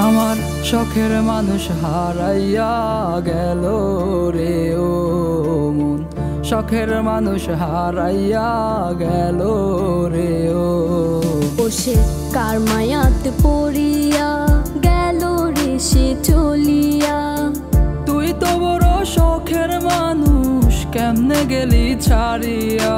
আমার শখের মানুষ হারাইয়া গেল রে ও মন, শখের মানুষ হারাইয়া গেল রে ও। সে কার মায়াতে পড়িয়া গেল রে সে চলিয়া। তুই তো বড় শখের মানুষ, কেমনে গেলি ছাড়িয়া।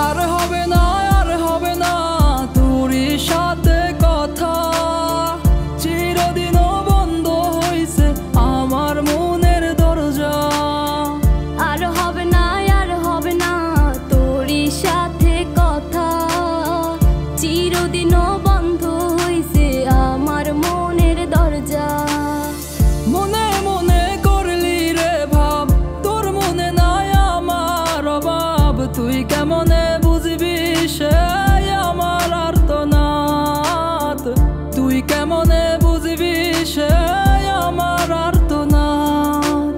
আর হবে না, আর হবে না তোরই সাথে কথা, চিরদিনও বন্ধ হইছে আমার মনের দরজা। আর হবে না, আর হবে না তোরই সাথে কথা, চিরদিনও বন্ধ হইছে আমার মনের দরজা। মনে মনে করলি রে ভাব, তোর মনে নাই আমার অভাব, তুই কেমনে বুঝবি সে আমার আর্তনাদ, তুই কেমনে বুঝবি সে আমার আর্তনাদ।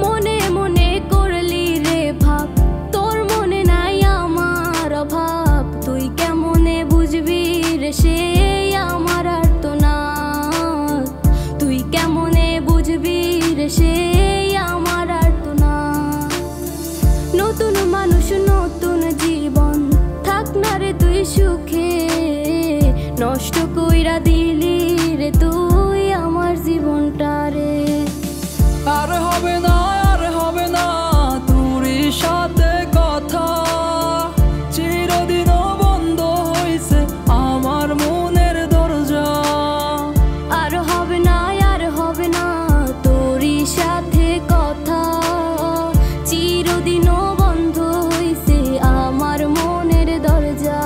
মনে মনে করলি রে ভাব, তোর মনে নাই আমার অভাব, তুই কেমনে বুঝবি রে সে আমার আর্তনাদ, তুই কেমনে বুঝবি রে সে আমার আর্তনাদ। নতুন মানুষ নতুন জীবন, থাক না রে তুই সুখে, নষ্ট কইরা দিলি রে তুই আমার জীবনটা রে। আর হবে না, আর হবে না তোরই সাথে কথা, চিরদিনও বন্ধ হইছে আমার মনের দরজা। আর হবে না, আর হবে না তোরই সাথে কথা, চিরদিনও বন্ধ হইছে আমার মনের দরজা।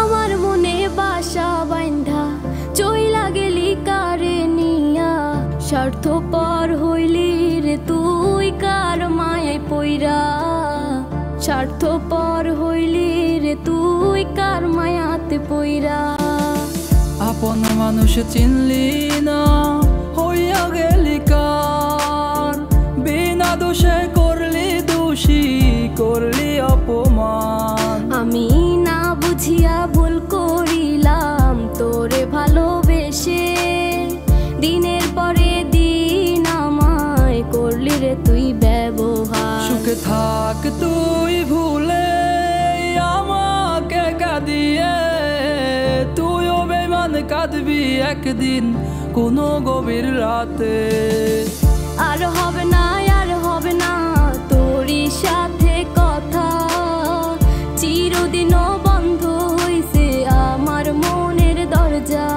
আমার মনে বাসা বাইন্ধা চইলা গেলি কারে নিয়া, স্বার্থপর হইলি রে তুই কার মায়ায় পইরা, স্বার্থপর হইলি রে তুই কার মায়াতে পইরা। আপন মানুষ চিনলি না, হইয়া গেলি কার, বিনা দোষে করলি দোষী, করলি অপমান। আমি না বুঝিয়া ভুল করিলাম তোরে ভালোবেসে, দিনের পরে দিন আমায় করলি রে তুই ব্যবহার। সুখে থাক তুই ভুলে আমাকে কাঁদিয়ে, তুইও বেমান কাঁদবি একদিন কোনো গভীর রাতে। আর হবে না, আর হবে না তোরই সাথে কথা, চিরদিনও বন্ধ হইছে আমার মনের দরজা।